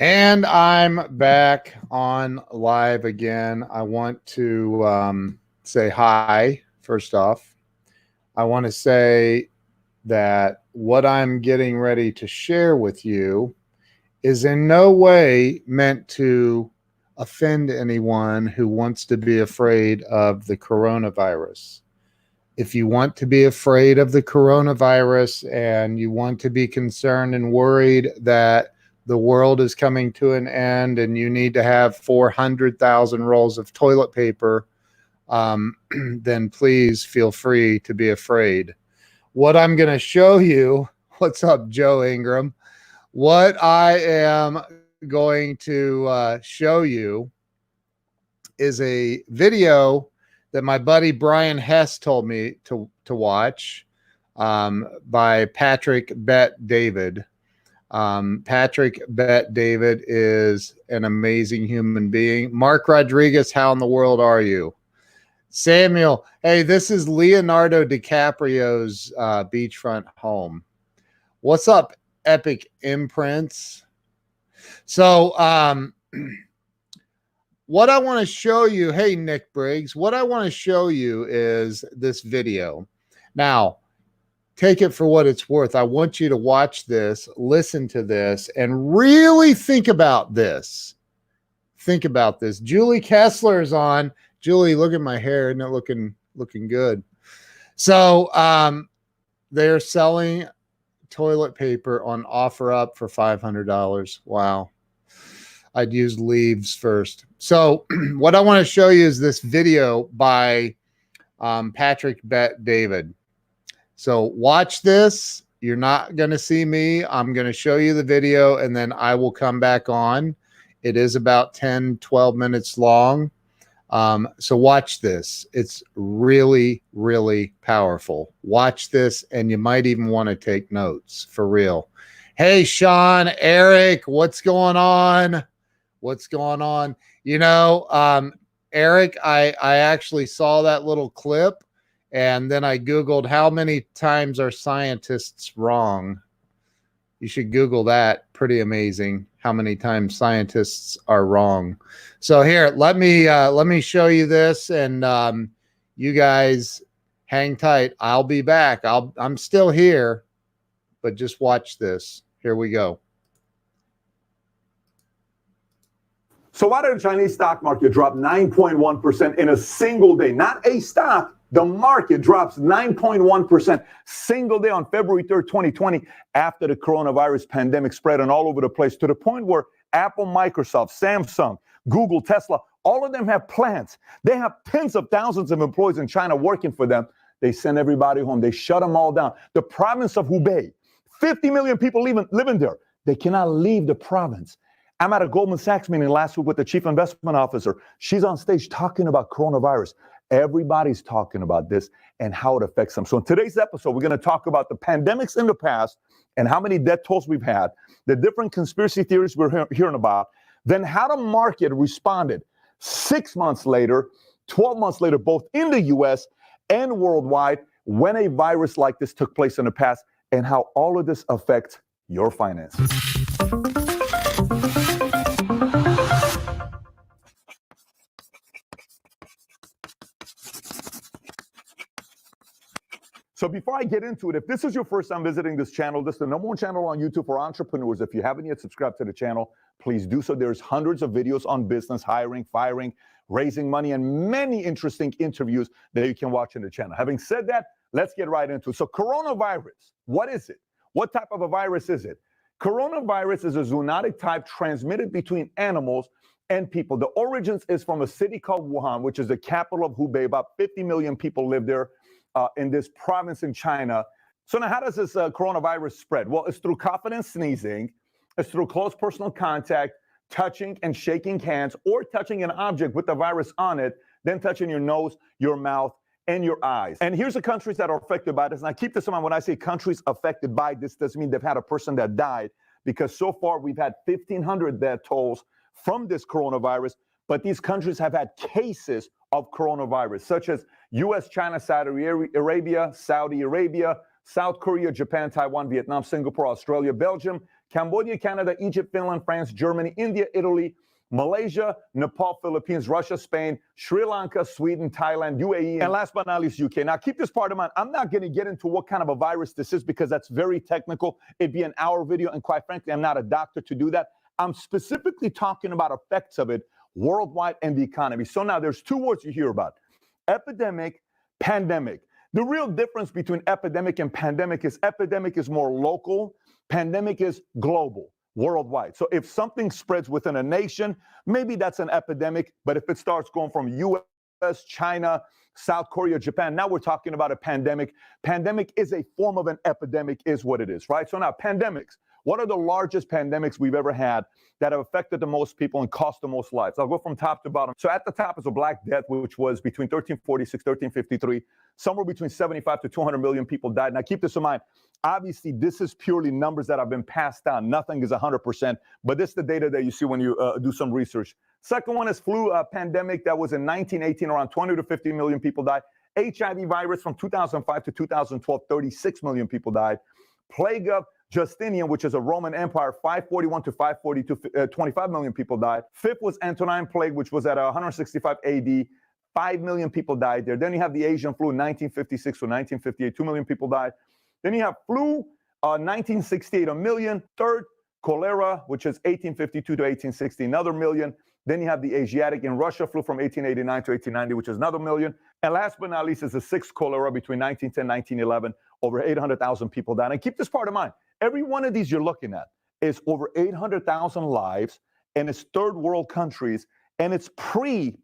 And I'm back on live again. I want to say hi, first off. I want to say that what I'm getting ready to share with you is in no way meant to offend anyone who wants to be afraid of the coronavirus. If you want to be afraid of the coronavirus and you want to be concerned and worried that the world is coming to an end and you need to have 400,000 rolls of toilet paper, then please feel free to be afraid. What I'm going to show you, what's up, Joe Ingram? What I am going to show you is a video that my buddy Brian Hess told me to watch by Patrick Bet David. Patrick Bet David is an amazing human being. Mark Rodriguez, how in the world are you? Samuel, hey, this is Leonardo DiCaprio's beachfront home. What's up, Epic Imprints? So, what I want to show you, hey, Nick Briggs, what I want to show you is this video. Now, take it for what it's worth. I want you to watch this, listen to this, and really think about this. Think about this. Julie Kessler is on. Julie, look at my hair. Isn't it looking good? So they're selling toilet paper on OfferUp for $500. Wow. I'd use leaves first. So what I want to show you is this video by Patrick Bet David. So watch this. You're not going to see me. I'm going to show you the video and then I will come back on. It is about 10, 12 minutes long. So watch this. It's really, really powerful. Watch this and you might even want to take notes for real. Hey, Sean, Eric, what's going on? What's going on? You know, Eric, I actually saw that little clip and then I Googled how many times are scientists wrong. You should Google that. Pretty amazing how many times scientists are wrong. So here, let me show you this and you guys hang tight. I'll be back. I'm still here, but just watch this. Here we go. So why did the Chinese stock market drop 9.1% in a single day? Not a stock. The market drops 9.1% single day on February 3rd, 2020, after the coronavirus pandemic spread and all over the place to the point where Apple, Microsoft, Samsung, Google, Tesla, all of them have plants. They have tens of thousands of employees in China working for them. They send everybody home. They shut them all down. The province of Hubei, 50 million people living there. They cannot leave the province. I'm at a Goldman Sachs meeting last week with the chief investment officer. She's on stage talking about coronavirus. Everybody's talking about this and how it affects them. So in today's episode, we're going to talk about the pandemics in the past and how many death tolls we've had, the different conspiracy theories we're hearing about, then how the market responded 6 months later, 12 months later, both in the US and worldwide, when a virus like this took place in the past, and how all of this affects your finances. So before I get into it, if this is your first time visiting this channel, this is the #1 channel on YouTube for entrepreneurs. If you haven't yet subscribed to the channel, please do so. There's hundreds of videos on business, hiring, firing, raising money, and many interesting interviews that you can watch in the channel. Having said that, let's get right into it. So coronavirus, what is it? What type of a virus is it? Coronavirus is a zoonotic type transmitted between animals and people. The origins is from a city called Wuhan, which is the capital of Hubei. About 50 million people live there. In this province in China. So now how does this coronavirus spread? Well, it's through coughing and sneezing. It's through close personal contact, touching and shaking hands, or touching an object with the virus on it, then touching your nose, your mouth, and your eyes. And here's the countries that are affected by this. And I keep this in mind when I say countries affected by this, doesn't mean they've had a person that died, because so far we've had 1,500 death tolls from this coronavirus, but these countries have had cases of coronavirus, such as U.S., China, Saudi Arabia, South Korea, Japan, Taiwan, Vietnam, Singapore, Australia, Belgium, Cambodia, Canada, Egypt, Finland, France, Germany, India, Italy, Malaysia, Nepal, Philippines, Russia, Spain, Sri Lanka, Sweden, Thailand, UAE, and last but not least, UK. Now, keep this part in mind. I'm not going to get into what kind of a virus this is because that's very technical. It'd be an hour video, and quite frankly, I'm not a doctor to do that. I'm specifically talking about effects of it worldwide and the economy. So now there's two words you hear about: epidemic, pandemic. The real difference between epidemic and pandemic is epidemic is more local, pandemic is global, worldwide. So if something spreads within a nation, maybe that's an epidemic, but if it starts going from US, China, South Korea, Japan, now we're talking about a pandemic. Pandemic is a form of an epidemic is what it is, right? So now pandemics. What are the largest pandemics we've ever had that have affected the most people and cost the most lives? I'll go from top to bottom. So at the top is a Black Death, which was between 1346, 1353. Somewhere between 75 to 200 million people died. Now, keep this in mind. Obviously, this is purely numbers that have been passed down. Nothing is 100%, but this is the data that you see when you do some research. Second one is flu pandemic that was in 1918. Around 20 to 50 million people died. HIV virus from 2005 to 2012, 36 million people died. Plague of Justinian, which is a Roman Empire, 541 to 542, 25 million people died. Fifth was Antonine Plague, which was at 165 AD. 5 million people died there. Then you have the Asian flu, 1956 to 1958, 2 million people died. Then you have flu, 1968, 1 million. Third, cholera, which is 1852 to 1860, another million. Then you have the Asiatic in Russia flu from 1889 to 1890, which is another million. And last but not least is the sixth cholera between 1910 and 1911. Over 800,000 people died. And keep this part in mind. Every one of these you're looking at is over 800,000 lives, and it's third world countries, and it's pre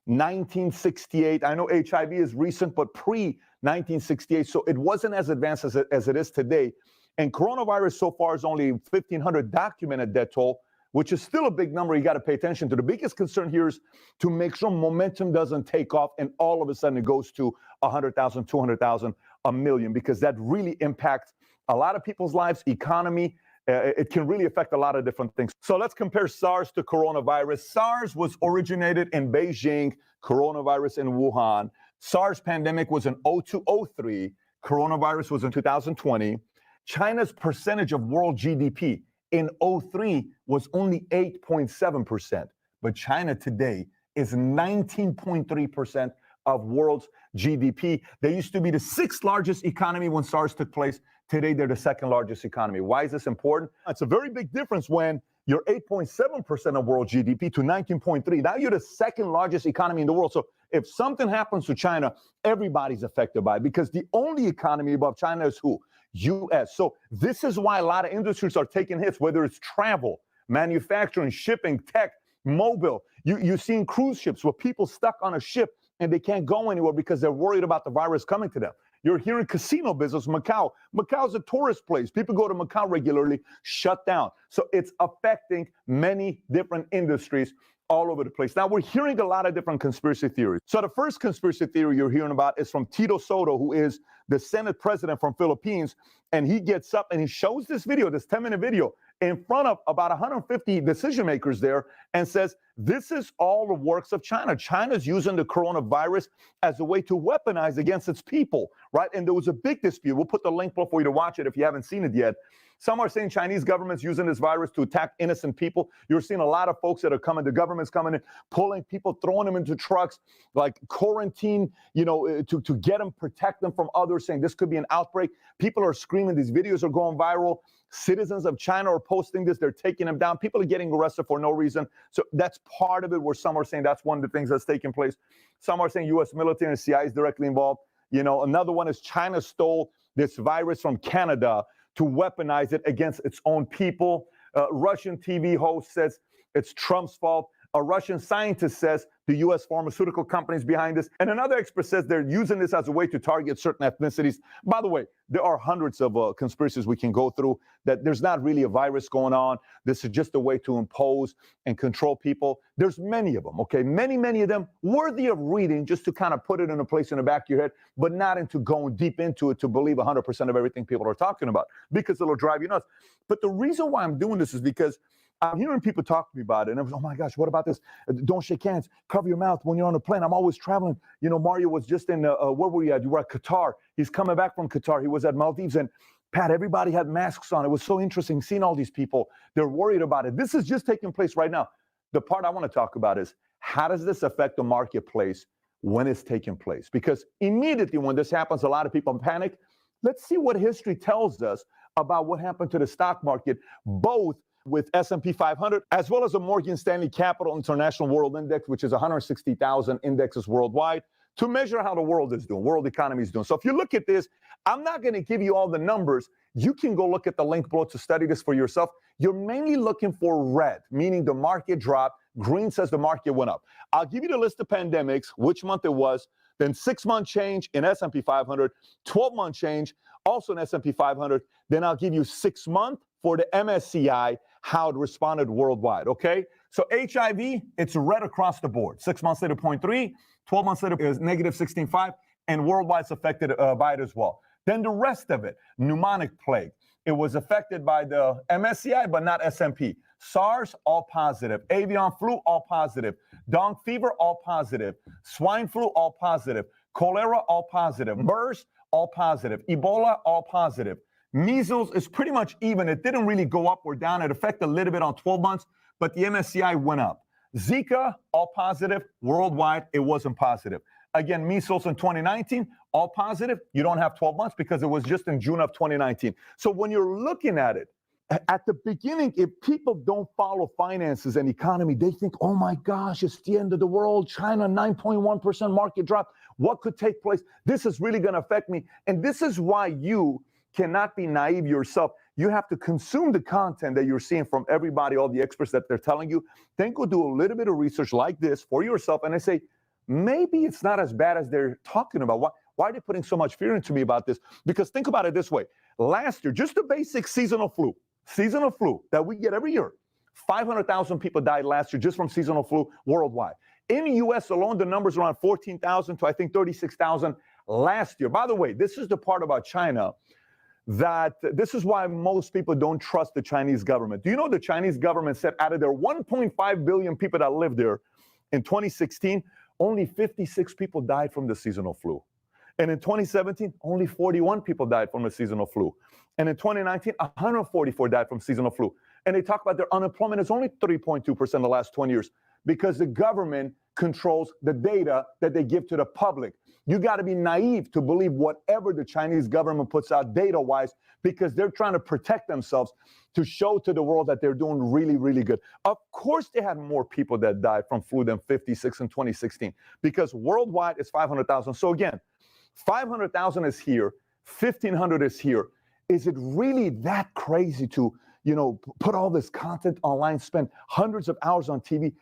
1968. I know HIV is recent, but pre 1968. So it wasn't as advanced as it is today. And coronavirus so far is only 1,500 documented death toll, which is still a big number you got to pay attention to. The biggest concern here is to make sure momentum doesn't take off and all of a sudden it goes to 100,000, 200,000, a million, because that really impacts a lot of people's lives, economy. It can really affect a lot of different things. So let's compare SARS to coronavirus. SARS was originated in Beijing, coronavirus in Wuhan. SARS pandemic was in 0203. Coronavirus was in 2020. China's percentage of world GDP in 03 was only 8.7%. But China today is 19.3% of world's GDP. They used to be the sixth largest economy when SARS took place. Today, they're the second largest economy. Why is this important? It's a very big difference when you're 8.7% of world GDP to 19.3. Now you're the second largest economy in the world. So if something happens to China, everybody's affected by it, because the only economy above China is who? US. So this is why a lot of industries are taking hits, whether it's travel, manufacturing, shipping, tech, mobile. You're seeing cruise ships where people stuck on a ship and they can't go anywhere because they're worried about the virus coming to them. You're hearing casino business, Macau. Macau's a tourist place. People go to Macau regularly, shut down. So it's affecting many different industries all over the place. Now, we're hearing a lot of different conspiracy theories. So the first conspiracy theory you're hearing about is from Tito Soto, who is the Senate president from Philippines. And he gets up and he shows this video, this 10-minute video, in front of about 150 decision makers there and says, this is all the works of China. China's using the coronavirus as a way to weaponize against its people, right? And there was a big dispute. We'll put the link below for you to watch it if you haven't seen it yet. Some are saying Chinese government's using this virus to attack innocent people. You're seeing a lot of folks that are coming, the government's coming in, pulling people, throwing them into trucks, like quarantine, to get them, protect them from others, saying this could be an outbreak. People are screaming. These videos are going viral. Citizens of China are posting this. They're taking them down. People are getting arrested for no reason. So that's part of it, where some are saying that's one of the things that's taking place. Some are saying U.S. military and CIA is directly involved. Another one is China stole this virus from Canada to weaponize it against its own people. Russian TV host says it's Trump's fault. A Russian scientist says the U.S. pharmaceutical companies behind this. And another expert says they're using this as a way to target certain ethnicities. By the way, there are hundreds of conspiracies we can go through, that there's not really a virus going on. This is just a way to impose and control people. There's many of them, okay? Many of them worthy of reading, just to kind of put it in a place in the back of your head, but not into going deep into it to believe 100% of everything people are talking about, because it'll drive you nuts. But the reason why I'm doing this is because I'm hearing people talk to me about it, and I was, oh my gosh, what about this? Don't shake hands. Cover your mouth when you're on a plane. I'm always traveling. You know, Mario was just in, where were we at? You were at Qatar. He's coming back from Qatar. He was at Maldives, and Pat, everybody had masks on. It was so interesting seeing all these people. They're worried about it. This is just taking place right now. The part I want to talk about is, how does this affect the marketplace when it's taking place? Because immediately when this happens, a lot of people panic. Let's see what history tells us about what happened to the stock market, both with S&P 500 as well as the Morgan Stanley Capital International World Index, which is 160,000 indexes worldwide, to measure how the world is doing, world economy is doing. So if you look at this, I'm not going to give you all the numbers. You can go look at the link below to study this for yourself. You're mainly looking for red, meaning the market dropped. Green says the market went up. I'll give you the list of pandemics, which month it was, then 6-month change in S&P 500, 12-month change, also in S&P 500. Then I'll give you 6-month for the MSCI, how it responded worldwide, okay? So HIV, it's red across the board. 6 months later, 0.3. 12 months later, it was negative 16.5, and worldwide it's affected by it as well. Then the rest of it, pneumonic plague. It was affected by the MSCI, but not S&P. SARS, all positive. Avian flu, all positive. Dengue fever, all positive. Swine flu, all positive. Cholera, all positive. MERS, all positive. Ebola, all positive. Measles is pretty much even. It didn't really go up or down. It affected a little bit on 12 months, but the MSCI went up. Zika, all positive. Worldwide, it wasn't positive. Again, measles in 2019, all positive. You don't have 12 months because it was just in June of 2019. So when you're looking at it, at the beginning, if people don't follow finances and economy, they think, oh my gosh, it's the end of the world. China, 9.1% market drop. What could take place? This is really going to affect me. And this is why you cannot be naive yourself. You have to consume the content that you're seeing from everybody, all the experts that they're telling you. Then go do a little bit of research like this for yourself. And I say, maybe it's not as bad as they're talking about. Why are they putting so much fear into me about this? Because think about it this way. Last year, just the basic seasonal flu that we get every year, 500,000 people died last year just from seasonal flu worldwide. In the U.S. alone, the numbers around 14,000 to I think 36,000 last year. By the way, this is the part about China that this is why most people don't trust the Chinese government. Do you know the Chinese government said out of their 1.5 billion people that live there in 2016, only 56 people died from the seasonal flu. And in 2017, only 41 people died from the seasonal flu. And in 2019, 144 died from seasonal flu. And they talk about their unemployment is only 3.2% in the last 20 years because the government controls the data that they give to the public. You got to be naive to believe whatever the Chinese government puts out data-wise because they're trying to protect themselves to show to the world that they're doing really, really good. Of course, they had more people that died from flu than 56 in 2016 because worldwide it's 500,000. So again, 500,000 is here, 1,500 is here. Is it really that crazy to, put all this content online, spend hundreds of hours on TV,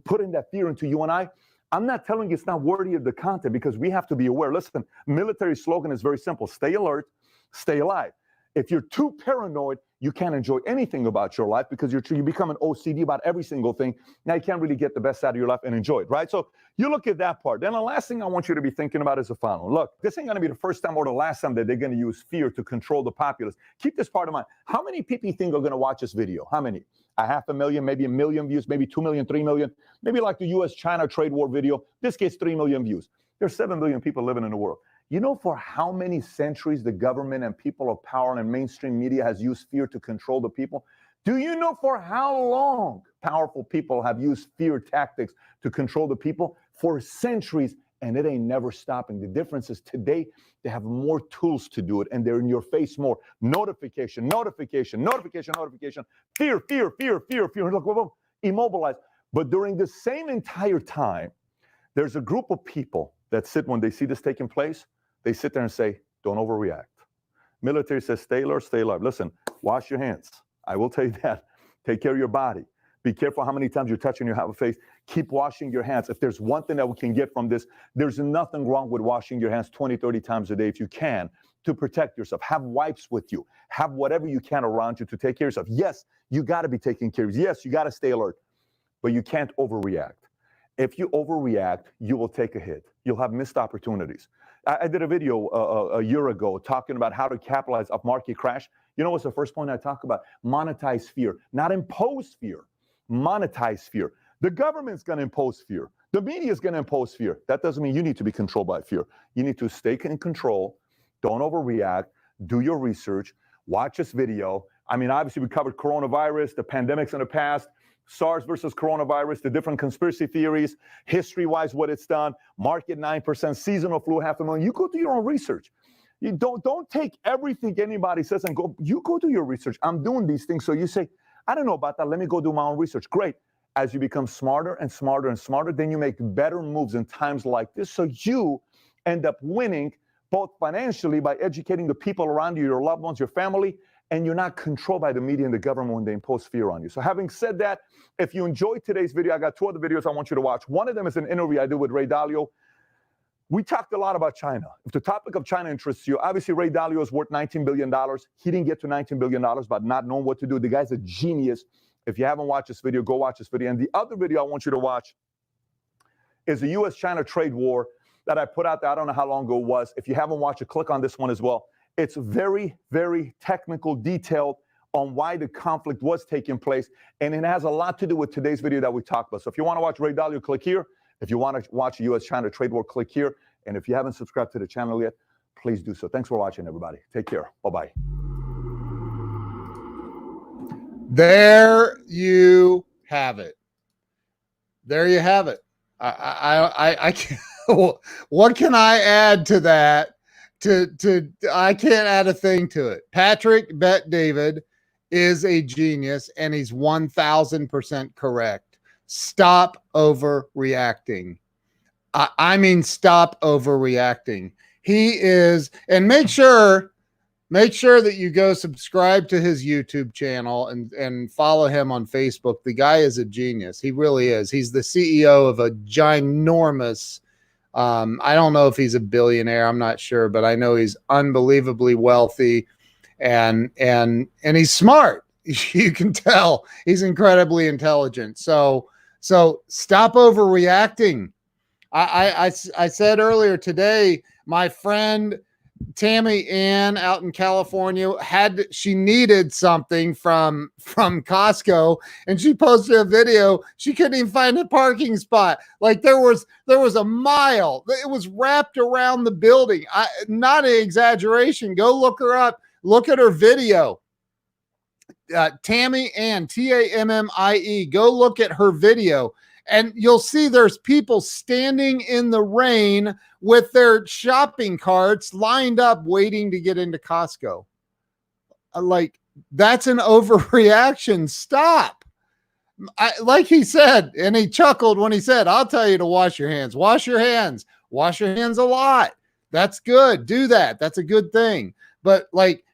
putting that fear into you and I? I'm not telling you it's not worthy of the content because we have to be aware. Listen, military slogan is very simple. Stay alert, stay alive. If you're too paranoid, you can't enjoy anything about your life because you become an OCD about every single thing. Now you can't really get the best out of your life and enjoy it, right? So you look at that part. Then the last thing I want you to be thinking about is the following. Look, this ain't going to be the first time or the last time that they're going to use fear to control the populace. Keep this part in mind. How many people you think are going to watch this video? How many? 500,000, maybe 1 million views, maybe 2 million, 3 million, maybe like the US-China trade war video. This gets 3 million views. There's 7 billion people living in the world. You know for how many centuries the government and people of power and mainstream media has used fear to control the people? Do you know for how long powerful people have used fear tactics to control the people? For centuries, and it ain't never stopping. The difference is today they have more tools to do it, and they're in your face more. Notification, notification, notification, notification. Fear, fear, fear, fear, fear. Look, whoa, whoa, immobilized. But during the same entire time, there's a group of people that sit when they see this taking place. They sit there and say, don't overreact. Military says, stay alert, stay alive. Listen, wash your hands. I will tell you that. Take care of your body. Be careful how many times you're touching your face. Keep washing your hands. If there's one thing that we can get from this, there's nothing wrong with washing your hands 20, 30 times a day if you can to protect yourself. Have wipes with you. Have whatever you can around you to take care of yourself. Yes, you got to be taking care of yourself. Yes, you got to stay alert, but you can't overreact. If you overreact, you will take a hit. You'll have missed opportunities. I did a video a year ago talking about how to capitalize off market crash. You know what's the first point I talk about? Monetize fear, not impose fear. monetize fear. The government's going to impose fear. The media is going to impose fear. That doesn't mean you need to be controlled by fear. You need to stay in control. Don't overreact. Do your research. Watch this video. I mean, obviously, we covered coronavirus, the pandemics in the past, SARS versus coronavirus, the different conspiracy theories, history-wise, what it's done, market 9%, seasonal flu, 500,000. You go do your own research. You don't take everything anybody says and go, you go do your research. I'm doing these things. So you say, I don't know about that. Let me go do my own research. Great. As you become smarter and smarter and smarter, then you make better moves in times like this. So you end up winning both financially by educating the people around you, your loved ones, your family, and you're not controlled by the media and the government when they impose fear on you. So having said that, if you enjoyed today's video, I got 2 other videos I want you to watch. One of them is an interview I did with Ray Dalio. We talked a lot about China. If the topic of China interests you, obviously Ray Dalio is worth $19 billion. He didn't get to $19 billion by not knowing what to do. The guy's a genius. If you haven't watched this video, go watch this video. And the other video I want you to watch is the U.S.-China trade war that I put out there. I don't know how long ago it was. If you haven't watched it, click on this one as well. It's very, very technical, detailed on why the conflict was taking place. And it has a lot to do with today's video that we talked about. So if you want to watch Ray Dalio, click here. If you want to watch the U.S.-China trade war, click here. And if you haven't subscribed to the channel yet, please do so. Thanks for watching, everybody. Take care. Bye-bye. There you have it. There you have it. I can't, what can I add to that? I can't add a thing to it. Patrick Bet-David is a genius, and he's 1,000% correct. Stop overreacting. I mean, stop overreacting. He is, and make sure that you go subscribe to his YouTube channel and follow him on Facebook. The guy is a genius. He really is. He's the CEO of a ginormous, I don't know if he's a billionaire. I'm not sure, but I know he's unbelievably wealthy and he's smart. You can tell he's incredibly intelligent. So stop overreacting. I said earlier today, my friend Tammy Ann out in California she needed something from Costco, and she posted a video. She couldn't even find a parking spot. Like there was a mile. It was wrapped around the building. Not an exaggeration. Go look her up. Look at her video. Tammy Ann, Tammie. Go look at her video. And you'll see there's people standing in the rain with their shopping carts lined up waiting to get into Costco. Like, that's an overreaction. Stop. Like he said, and he chuckled when he said, I'll tell you to wash your hands. Wash your hands. Wash your hands a lot. That's good. Do that. That's a good thing. But like,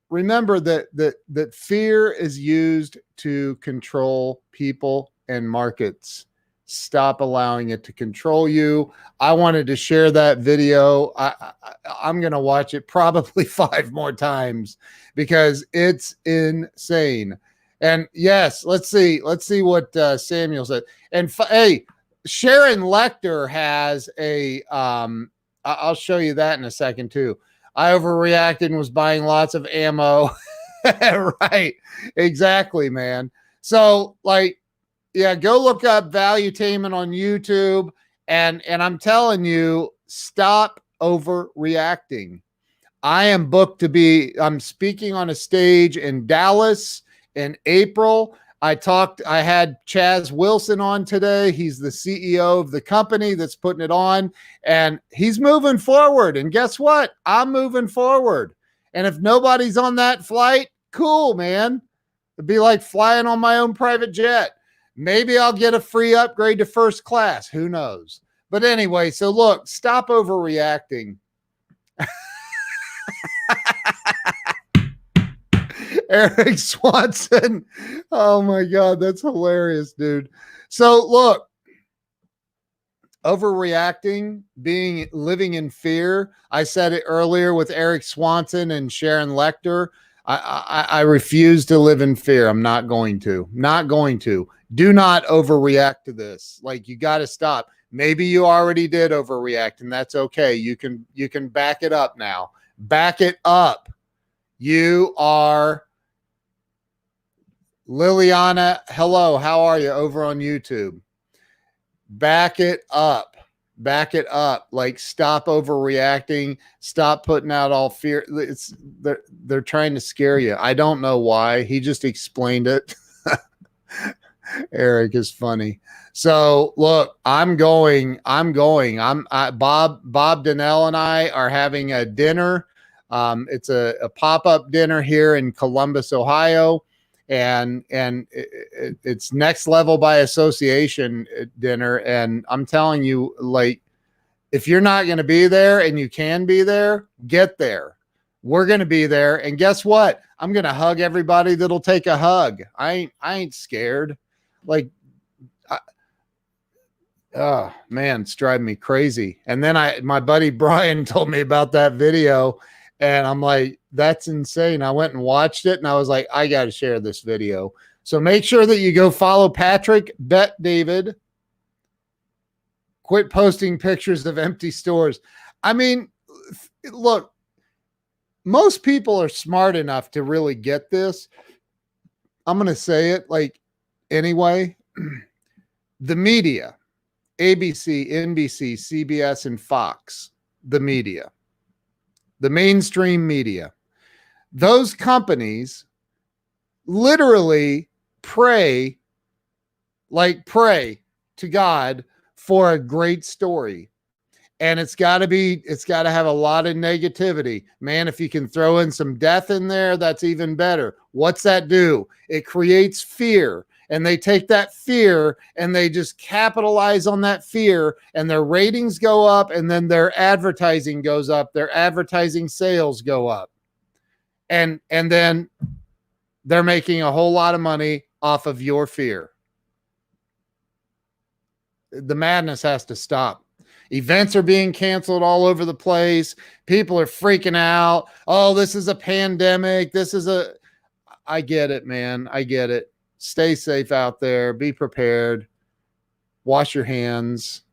remember that fear is used to control people and markets. Stop allowing it to control you. I wanted to share that video. I'm going to watch it probably 5 more times because it's insane. And yes, let's see what Samuel said. And hey, Sharon Lecter has a, I'll show you that in a second too. I overreacted and was buying lots of ammo. Right. Exactly, man. So like, yeah, go look up Valuetainment on YouTube. And I'm telling you, stop overreacting. I am booked I'm speaking on a stage in Dallas in April. I had Chaz Wilson on today. He's the CEO of the company that's putting it on, and he's moving forward. And guess what? I'm moving forward. And if nobody's on that flight, cool, man. It'd be like flying on my own private jet. Maybe I'll get a free upgrade to first class. Who knows? But anyway, so look, stop overreacting. Eric Swanson. Oh my God, that's hilarious, dude. So look, overreacting, living in fear. I said it earlier with Eric Swanson and Sharon Lecter. I refuse to live in fear. I'm not going to. Do not overreact to this. Like, you got to stop. Maybe you already did overreact, and that's okay. You can back it up now. Back it up. You are Liliana, hello. How are you over on YouTube? Back it up. Back it up. Like, stop overreacting. Stop putting out all fear. They're trying to scare you. I don't know why. He just explained it. Eric is funny. So look, I'm going. Bob Donnell and I are having a dinner. It's a pop-up dinner here in Columbus, Ohio, and it's next level by association dinner. And I'm telling you, like, if you're not going to be there and you can be there, get there. We're going to be there, and guess what? I'm going to hug everybody that'll take a hug. I ain't scared. Like, oh man, it's driving me crazy. And then my buddy Brian told me about that video, and I'm like, that's insane. I went and watched it, and I was like, I got to share this video. So make sure that you go follow Patrick Bet David. Quit posting pictures of empty stores. I mean, look, most people are smart enough to really get this. I'm going to say it like anyway. The media, ABC, NBC, CBS, and Fox, the media, the mainstream media, those companies literally pray to God for a great story. And it's got to have a lot of negativity. Man, if you can throw in some death in there, that's even better. What's that do? It creates fear. And they take that fear and they just capitalize on that fear, and their ratings go up, and then their advertising goes up. Their advertising sales go up. And then they're making a whole lot of money off of your fear. The madness has to stop. Events are being canceled all over the place. People are freaking out. Oh, this is a pandemic. I get it, man. I get it. Stay safe out there. Be prepared. Wash your hands.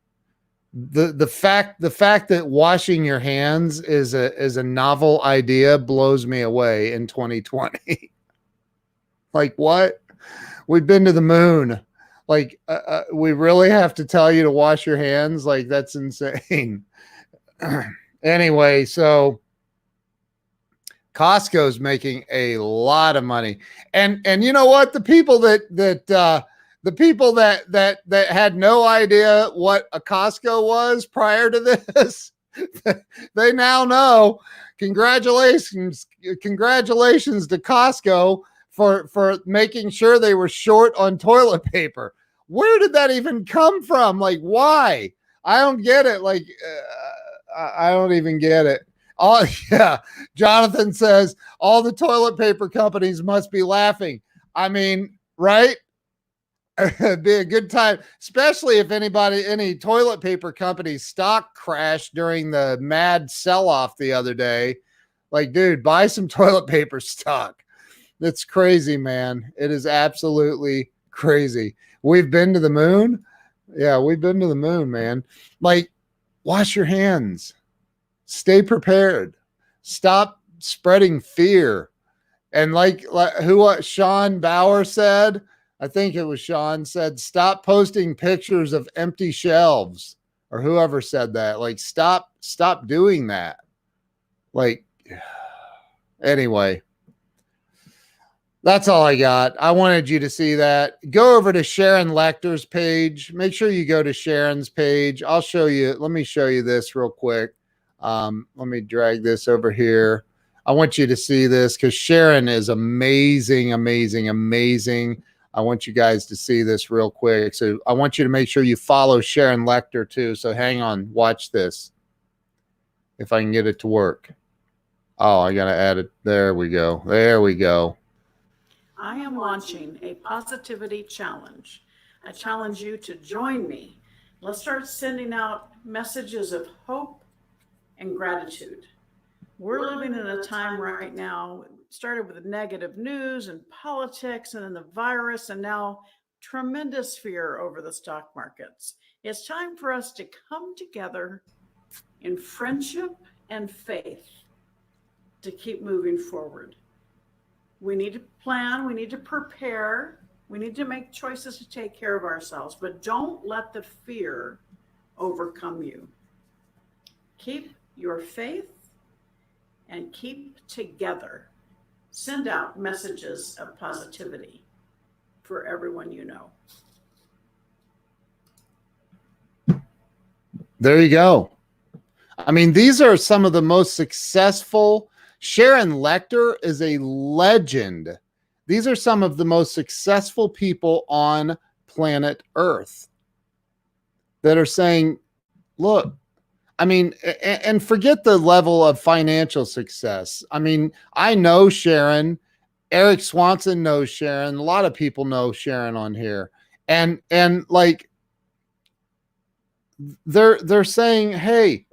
The fact that washing your hands is a novel idea blows me away in 2020. Like, what? We've been to the moon. Like, we really have to tell you to wash your hands? Like, that's insane. Anyway, so Costco's making a lot of money, and you know what? The people that had no idea what a Costco was prior to this, they now know. Congratulations to Costco for making sure they were short on toilet paper. Where did that even come from? Like, why? I don't get it. Like, I don't even get it. Oh, yeah. Jonathan says all the toilet paper companies must be laughing. I mean, right? It'd be a good time, especially if any toilet paper company's stock crashed during the mad sell-off the other day. Like, dude, buy some toilet paper stock. That's crazy, man. It is absolutely crazy. We've been to the moon. Yeah, we've been to the moon, man. Like, wash your hands. Stay prepared. Stop spreading fear. And like who Sean Bauer said, I think it was Sean said, stop posting pictures of empty shelves, or whoever said that. Like, stop doing that. Like, anyway. That's all I got. I wanted you to see that. Go over to Sharon Lecter's page. Make sure you go to Sharon's page. I'll show you. Let me show you this real quick. Let me drag this over here. I want you to see this because Sharon is amazing, amazing, amazing. I want you guys to see this real quick. So I want you to make sure you follow Sharon Lecter too. So hang on. Watch this. If I can get it to work. Oh, I got to add it. There we go. There we go. I am launching a positivity challenge. I challenge you to join me. Let's start sending out messages of hope and gratitude. We're living in a time right now, started with negative news and politics and then the virus, and now tremendous fear over the stock markets. It's time for us to come together in friendship and faith to keep moving forward. We need to plan, we need to prepare, we need to make choices to take care of ourselves, but don't let the fear overcome you. Keep your faith and keep together. Send out messages of positivity for everyone you know. There you go. I mean, these are some of the most successful. Sharon Lechter is a legend. These are some of the most successful people on planet Earth that are saying, look, I mean, and forget the level of financial success. I mean, I know Sharon. Eric Swanson knows Sharon. A lot of people know Sharon on here. And like they're saying, hey,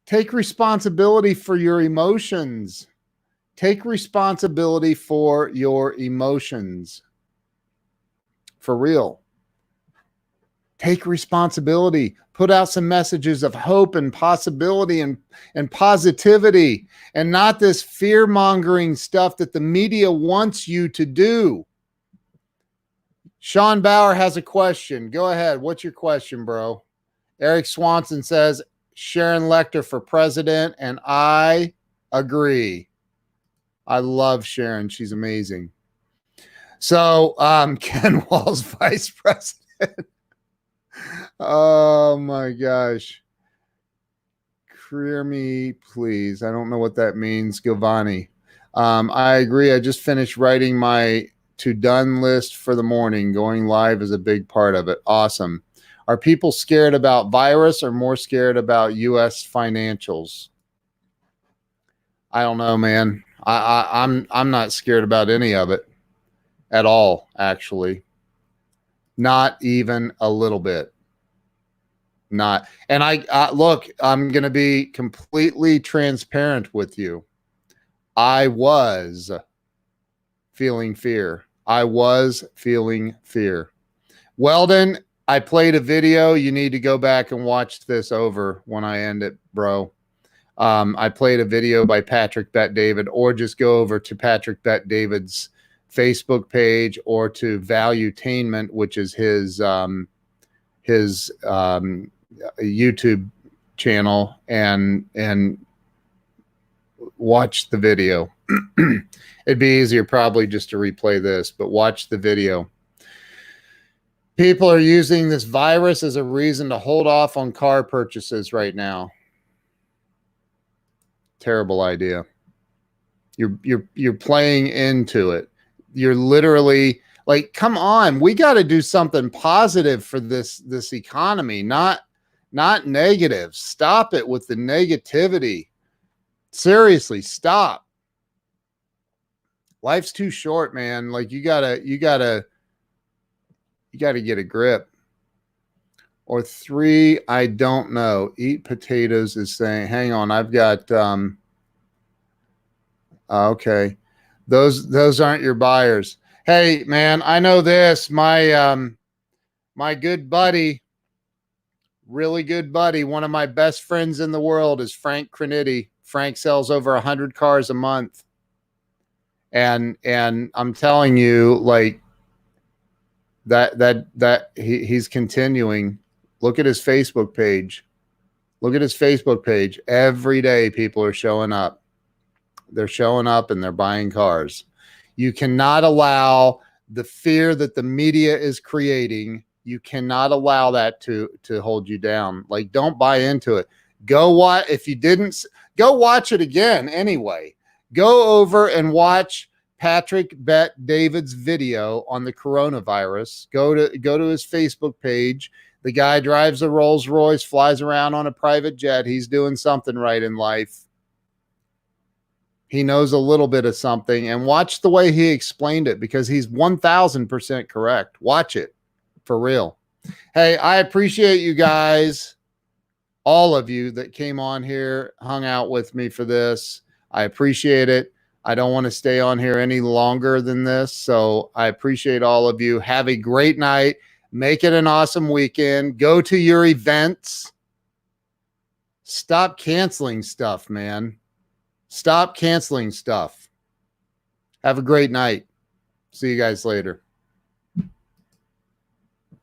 take responsibility for your emotions. Take responsibility for your emotions. For real. Take responsibility. Put out some messages of hope and possibility and positivity, and not this fear-mongering stuff that the media wants you to do. Sean Bauer has a question. Go ahead. What's your question, bro? Eric Swanson says, Sharon Lechter for president, and I agree. I love Sharon. She's amazing. So Ken Wall's vice president. Oh my gosh. Career me, please. I don't know what that means. Giovanni. I agree. I just finished writing my to done list for the morning. Going live is a big part of it. Awesome. Are people scared about virus or more scared about US financials? I don't know, man. I'm not scared about any of it at all, actually. Not even a little bit. Not. And I look, I'm going to be completely transparent with you. I was feeling fear. I was feeling fear. Weldon, I played a video. You need to go back and watch this over when I end it, bro. I played a video by Patrick Bet-David, or just go over to Patrick Bet-David's Facebook page or to Valuetainment, which is his YouTube channel, and watch the video. It'd be easier probably just to replay this, but watch the video. People are using this virus as a reason to hold off on car purchases right now. Terrible idea. You're playing into it. You're literally like, come on, we got to do something positive for this economy, not negative. Stop it with the negativity. Seriously, stop. Life's too short, man. Like you gotta get a grip. Or 3, I don't know. Eat potatoes is saying, hang on, I've got okay. Those aren't your buyers. Hey, man, I know this. My good buddy, really good buddy, one of my best friends in the world is Frank Criniti. Frank sells over 100 cars a month. And I'm telling you, like, that he's continuing. Look at his Facebook page. Look at his Facebook page. Every day people are showing up. They're showing up and they're buying cars. You cannot allow the fear that the media is creating. You cannot allow that to hold you down. Like, don't buy into it. Go watch. If you didn't, go watch it again anyway. Go over and watch Patrick Bet-David's video on the coronavirus. Go to his Facebook page. The guy drives a Rolls Royce, flies around on a private jet. He's doing something right in life. He knows a little bit of something, and watch the way he explained it, because he's 1000% correct. Watch it for real. Hey, I appreciate you guys, all of you that came on here, hung out with me for this. I appreciate it. I don't want to stay on here any longer than this, so I appreciate all of you. Have a great night. Make it an awesome weekend. Go to your events. Stop canceling stuff, man. Stop canceling stuff. Have a great night. See you guys later.